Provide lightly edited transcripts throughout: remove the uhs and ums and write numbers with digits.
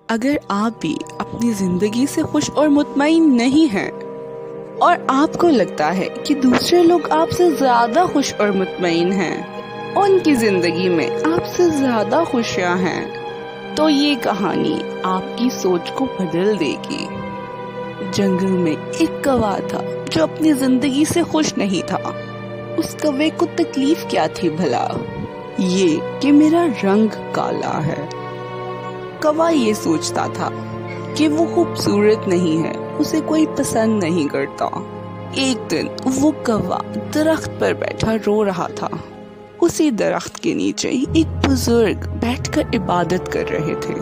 اگر آپ بھی اپنی زندگی سے خوش اور مطمئن نہیں ہیں اور آپ کو لگتا ہے کہ دوسرے لوگ آپ سے زیادہ خوش اور مطمئن ہیں، ان کی زندگی میں آپ سے زیادہ خوشیاں ہیں، تو یہ کہانی آپ کی سوچ کو بدل دے گی۔ جنگل میں ایک کوا تھا جو اپنی زندگی سے خوش نہیں تھا۔ اس کوے کو تکلیف کیا تھی بھلا؟ یہ کہ میرا رنگ کالا ہے۔ کوا یہ سوچتا تھا کہ وہ خوبصورت نہیں ہے، اسے کوئی پسند نہیں کرتا۔ ایک دن وہ کوا درخت پر بیٹھا رو رہا تھا۔ اسی درخت کے نیچے ایک بزرگ بیٹھ کر عبادت کر رہے تھے۔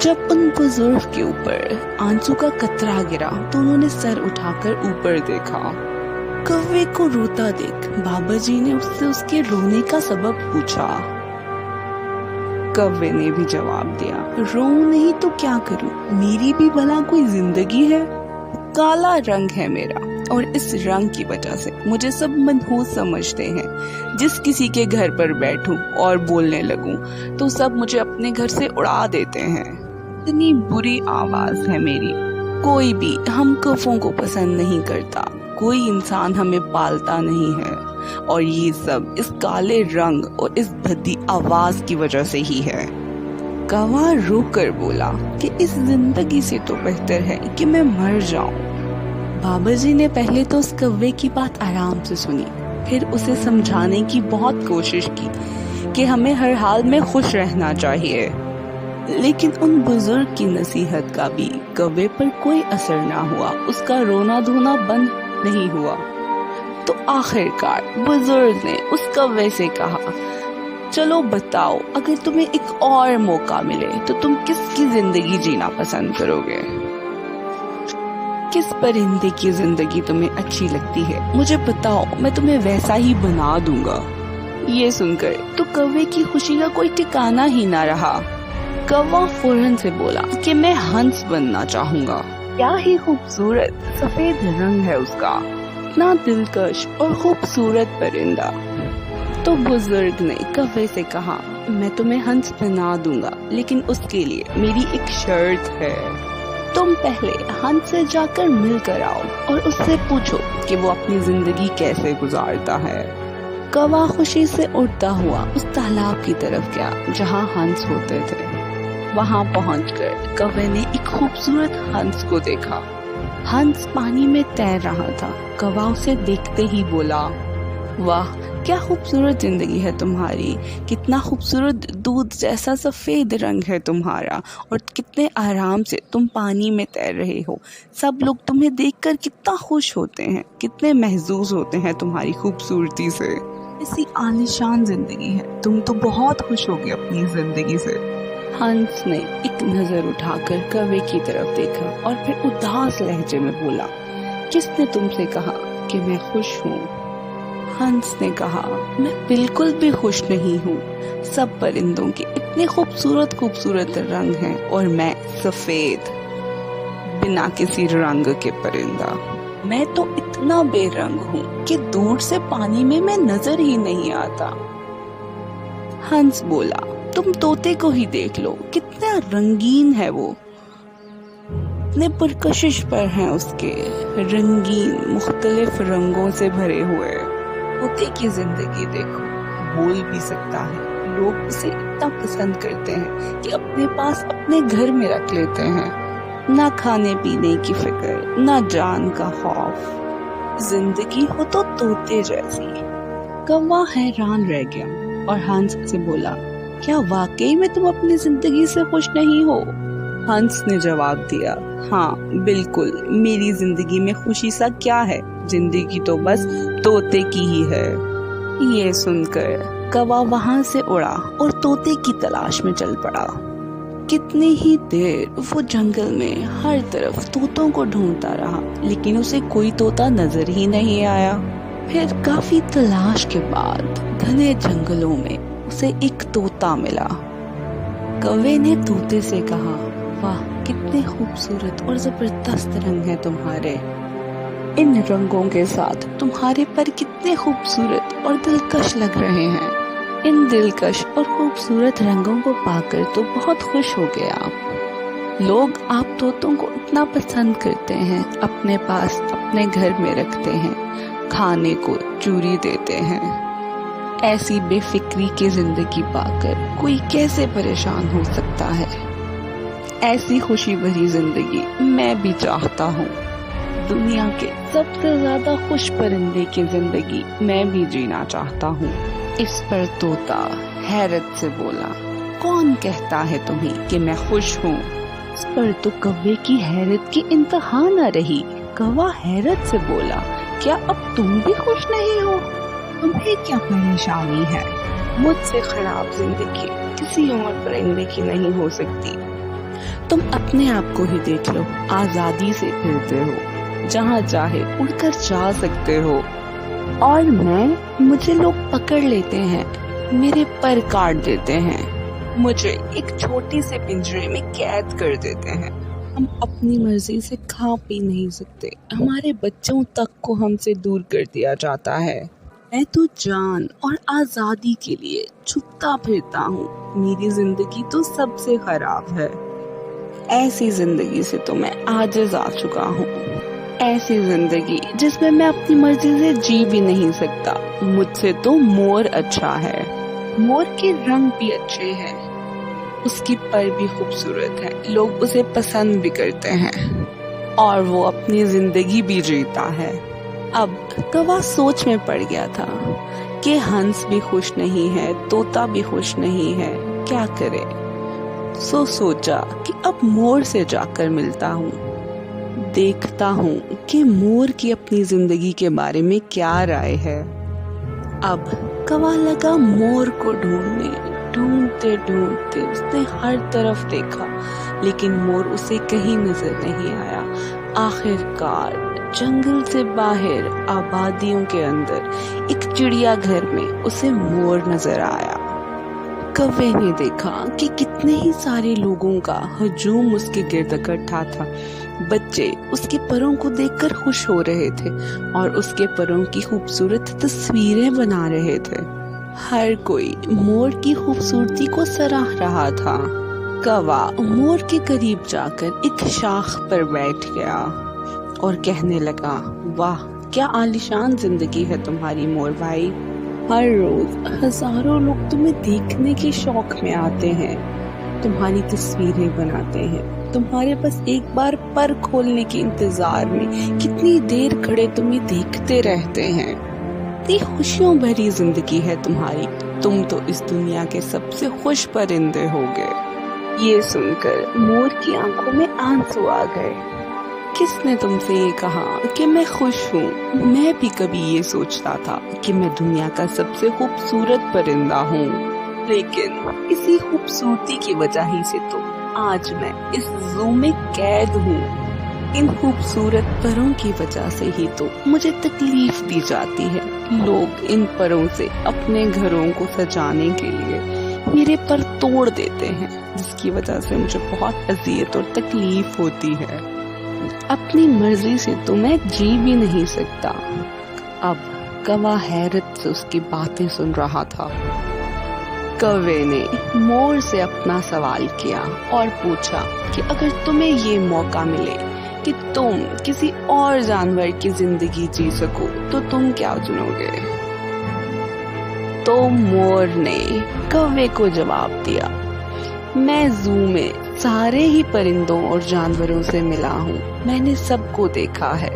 جب ان بزرگ کے اوپر آنسو کا قطرہ گرا تو انہوں نے سر اٹھا کر اوپر دیکھا۔ کوے کو روتا دیکھ بابا جی نے اس سے اس کے رونے کا سبب پوچھا۔ کوے نے بھی جواب دیا، روؤں نہیں تو کیا کروں، میری بھی بھلا کوئی زندگی ہے؟ کالا رنگ ہے میرا، اور اس رنگ کی وجہ سے مجھے سب منحوس سمجھتے ہیں۔ جس کسی کے گھر پر بیٹھوں اور بولنے لگوں تو سب مجھے اپنے گھر سے اڑا دیتے ہیں۔ اتنی بری آواز ہے میری، کوئی بھی ہم کووں کو پسند نہیں کرتا، کوئی انسان ہمیں پالتا نہیں ہے، اور یہ سب اس کالے رنگ اور اس بھدی آواز کی وجہ سے ہی ہے۔ کوا رو کر بولا کہ اس زندگی سے تو بہتر ہے کہ میں مر جاؤں۔ بابا جی نے پہلے تو اس کوے کی بات آرام سے سنی، پھر اسے سمجھانے کی بہت کوشش کی کہ ہمیں ہر حال میں خوش رہنا چاہیے، لیکن ان بزرگ کی نصیحت کا بھی کوے پر کوئی اثر نہ ہوا، اس کا رونا دھونا بند نہیں ہوا۔ تو آخر کار بزرگ نے اس کوے سے کہا، چلو بتاؤ، اگر تمہیں ایک اور موقع ملے تو تم کس کی زندگی جینا پسند کرو گے؟ کس پرندے کی زندگی تمہیں اچھی لگتی ہے؟ مجھے بتاؤ، میں تمہیں ویسا ہی بنا دوں گا۔ یہ سن کر تو کوے کی خوشی کا کوئی ٹھکانہ ہی نہ رہا۔ کوا فوراً سے بولا کہ میں ہنس بننا چاہوں گا۔ کیا ہی خوبصورت سفید رنگ ہے اس کا، اتنا دلکش اور خوبصورت پرندہ۔ تو بزرگ نے کوے سے کہا، میں تمہیں ہنس بنا دوں گا، لیکن اس کے لیے میری ایک شرط ہے۔ تم پہلے ہنس سے جا کر مل کر آؤ اور اس سے پوچھو کہ وہ اپنی زندگی کیسے گزارتا ہے۔ کوا خوشی سے اڑتا ہوا اس تالاب کی طرف گیا جہاں ہنس ہوتے تھے۔ وہاں پہنچ کر کوے نے ایک خوبصورت ہنس کو دیکھا۔ ہنس پانی میں تیر رہا تھا۔ کوا اسے دیکھتے ہی بولا، واہ، کیا خوبصورت زندگی ہے تمہاری، کتنا خوبصورت دودھ جیسا سفید رنگ ہے تمہارا، اور کتنے آرام سے تم پانی میں تیر رہے ہو۔ سب لوگ تمہیں دیکھ کر کتنا خوش ہوتے ہیں، کتنے محظوظ ہوتے ہیں تمہاری خوبصورتی سے۔ ایسی عالیشان زندگی ہے، تم تو بہت خوش ہوگے اپنی زندگی سے۔ ہنس نے ایک نظر اٹھا کر کوے کی طرف دیکھا اور پھر اداس لہجے میں بولا، کس نے تم سے کہا کہ میں خوش ہوں؟ ہنس نے کہا، میں بالکل بھی خوش نہیں ہوں، سب پرندوں کے اتنے خوبصورت خوبصورت رنگ ہیں اور میں سفید، بنا کسی رنگ کے پرندہ۔ میں تو اتنا بے رنگ ہوں کہ دور سے پانی میں نظر ہی نہیں آتا۔ ہنس بولا، تم طوطے کو ہی دیکھ لو، کتنا رنگین ہے وہ، اتنے پرکشش پر ہیں اس کے، رنگین مختلف رنگوں سے بھرے ہوئے۔ طوطے کی زندگی دیکھو، بول بھی سکتا ہے، لوگ اسے اتنا پسند کرتے ہیں کہ اپنے پاس اپنے گھر میں رکھ لیتے ہیں، نہ کھانے پینے کی فکر، نہ جان کا خوف، زندگی ہو تو طوطے جیسی۔ کوا حیران رہ گیا اور ہنس سے بولا، کیا واقعی میں تم اپنی زندگی سے خوش نہیں ہو؟ ہنس نے جواب دیا، ہاں بالکل، میری زندگی میں خوشی سا کیا ہے، زندگی تو بس طوطے کی ہی ہے۔ یہ سن کر کوا وہاں سے اڑا اور طوطے کی تلاش میں چل پڑا۔ کتنی ہی دیر وہ جنگل میں ہر طرف طوطوں کو ڈھونڈتا رہا، لیکن اسے کوئی طوطا نظر ہی نہیں آیا۔ پھر کافی تلاش کے بعد گھنے جنگلوں میں اسے ایک طوطا ملا۔ کوے نے طوطے سے کہا، واہ، کتنے خوبصورت اور زبردست رنگ ہیں تمہارے، ان رنگوں کے ساتھ تمہارے پر کتنے خوبصورت اور دلکش لگ رہے ہیں۔ ان دلکش اور خوبصورت رنگوں کو پا کر تو بہت خوش ہو گیا، लोग आप तोतों को इतना पसंद करते हैं, अपने पास अपने घर में रखते हैं, खाने को चूरी देते हैं। ऐसी बेफिक्री की जिंदगी पाकर कोई कैसे परेशान हो सकता है? ऐसी खुशी भरी जिंदगी मैं भी चाहता हूँ। दुनिया के सबसे ज्यादा खुश परिंदे की जिंदगी मैं भी जीना चाहता हूँ। इस पर तोता हैरत से बोला, कौन कहता है तुम्हें कि मैं खुश हूँ? इस पर तो कौवे की हैरत की इंतहा न रही। कौवा हैरत से बोला, क्या अब तुम भी खुश नहीं हो? तुम्हें क्या परेशानी है? मुझसे खराब जिंदगी किसी और परिंदे की नहीं हो सकती। तुम अपने आप को ही देख लो, आजादी से फिरते हो, जहाँ चाहे उड़कर जा सकते हो। और मुझे लोग पकड़ लेते हैं, मेरे पर काट देते हैं, मुझे एक छोटी से पिंजरे में कैद कर देते हैं। हम अपनी मर्जी से खा पी नहीं सकते, हमारे बच्चों तक को हमसे दूर कर दिया जाता है। मैं तो जान और आजादी के लिए छुपता फिरता हूँ। मेरी जिंदगी तो सबसे खराब है। ऐसी जिंदगी से तो मैं आजिज आ चुका हूँ। ऐसी जिंदगी जिसमें मैं अपनी मर्जी से जी भी नहीं सकता। मुझसे तो मोर अच्छा है। मोर के रंग भी अच्छे हैं, उसकी पर भी खूबसूरत है, लोग उसे पसंद भी करते हैं और वो अपनी जिंदगी भी जीता है। अब कौवा सोच में पड़ गया था कि हंस भी खुश नहीं है, तोता भी खुश नहीं है, क्या करे। सोचा कि अब मोर से जाकर मिलता हूँ, देखता हूँ कि मोर की अपनी जिंदगी के बारे में क्या राय है। अब कौवा लगा मोर को ढूंढते उसने हर तरफ देखा, लेकिन मोर उसे कहीं नजर नहीं आया। आखिरकार जंगल से बाहर आबादियों के अंदर एक चिड़िया घर में उसे मोर नजर आया। कौवे ने देखा कि कितने ही सारे लोगों का हजूम उसके गिर्द इकट्ठा था। बच्चे उसके परों को देखकर खुश हो रहे थे और उसके परों की खूबसूरत तस्वीरें बना रहे थे। हर कोई मोर की खूबसूरती को सराह रहा था। कौवा मोर के करीब जाकर एक शाख पर बैठ गया और कहने लगा, वाह क्या आलीशान जिंदगी है तुम्हारी मोर भाई। हर रोज हजारों लोग तुम्हें देखने के शौक में आते हैं, तुम्हारी तस्वीरें बनाते हैं, तुम्हारे बस एक बार पर खोलने के इंतजार में कितनी देर खड़े तुम्हें देखते रहते हैं। इतनी खुशियों भरी जिंदगी है तुम्हारी, तुम तो इस दुनिया के सबसे खुश परिंदे होगे। ये सुनकर मोर की आंखों में आंसू आ गए। किसने तुमसे ये कहा कि मैं खुश हूँ? मैं भी कभी ये सोचता था कि मैं दुनिया का सबसे खूबसूरत परिंदा हूँ, लेकिन इसी खूबसूरती की वजह ही से तो आज मैं इस ज़ू में कैद हूँ। इन खूबसूरत परों की वजह से ही तो मुझे तकलीफ दी जाती है। लोग इन परों से अपने घरों को सजाने के लिए मेरे पर तोड़ देते हैं, जिसकी वजह से मुझे बहुत अजियत और तकलीफ होती है। अपनी मर्जी से तो मैं जी भी नहीं सकता। अब कौवा हैरत से उसकी बातें सुन रहा था। कौवे ने मोर से अपना सवाल किया और पूछा कि अगर तुम्हें ये मौका मिले कि तुम किसी और जानवर की जिंदगी जी सको तो तुम क्या चुनोगे? तो मोर ने कौवे को जवाब दिया, मैं ज़ू में सारे ही परिंदों और जानवरों से मिला हूँ, मैंने सबको देखा है।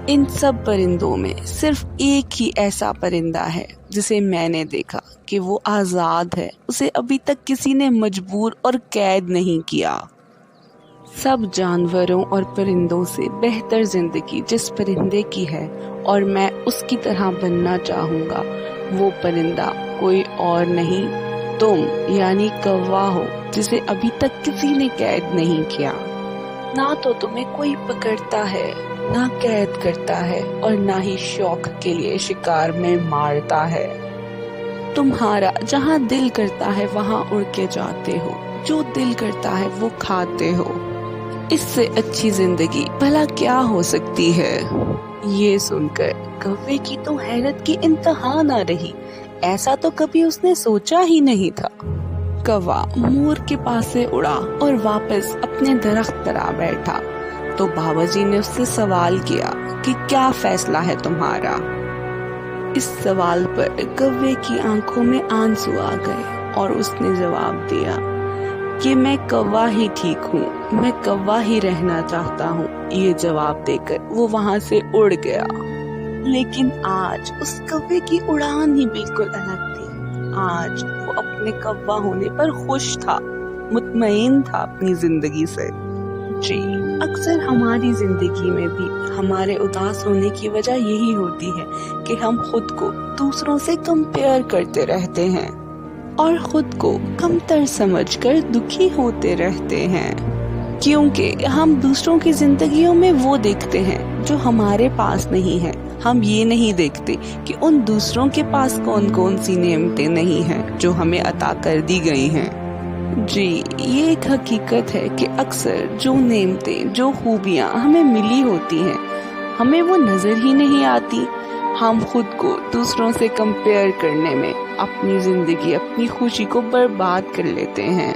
इन सब परिंदों में सिर्फ एक ही ऐसा परिंदा है जिसे मैंने देखा कि वो आजाद है, उसे अभी तक किसी ने मजबूर और कैद नहीं किया। सब जानवरों और परिंदों से बेहतर जिंदगी जिस परिंदे की है और मैं उसकी तरह बनना चाहूँगा, वो परिंदा कोई और नहीं, तुम यानी कौवा हो, जिसे अभी तक किसी ने कैद नहीं किया। ना तो तुम्हें कोई पकड़ता है, ना कैद करता है और ना ही शौक के लिए शिकार में मारता है। तुम्हारा जहाँ दिल करता है वहाँ उड़ के जाते हो, जो दिल करता है वो खाते हो। इससे अच्छी जिंदगी भला क्या हो सकती है? ये सुनकर कौवे की तो हैरत की इंतहा ना रही। ऐसा तो कभी उसने सोचा ही नहीं था। कौवा मोर के पास से उड़ा और वापस अपने दरख्त पर आ बैठा तो बाबा जी ने उससे सवाल किया कि क्या फैसला है तुम्हारा। इस सवाल पर कौवे की आंखों में आंसू आ गए और उसने जवाब दिया कि मैं कौवा ही ठीक हूँ, मैं कौवा ही रहना चाहता हूँ। ये जवाब देकर वो वहां से उड़ गया। लेकिन आज उस कौवे की उड़ान ही बिल्कुल अलग थी। आज वो अपने कौवा होने पर खुश था, मुतमईन था अपनी जिंदगी से। जी, अक्सर हमारी जिंदगी में भी हमारे उदास होने की वजह यही होती है कि हम खुद को दूसरों से कंपेयर करते रहते हैं और खुद को कमतर समझकर दुखी होते रहते हैं, क्योंकि हम दूसरों की जिंदगियों में वो देखते हैं जो हमारे पास नहीं है। हम ये नहीं देखते कि उन दूसरों के पास कौन कौन सी नेमतें नहीं हैं जो हमें अता कर दी गई हैं। जी, ये एक हकीकत है कि अक्सर जो नेमतें, जो खूबियाँ हमें मिली होती हैं, हमें वो नजर ही नहीं आती। हम खुद को दूसरों से कंपेयर करने में अपनी जिंदगी, अपनी खुशी को बर्बाद कर लेते हैं।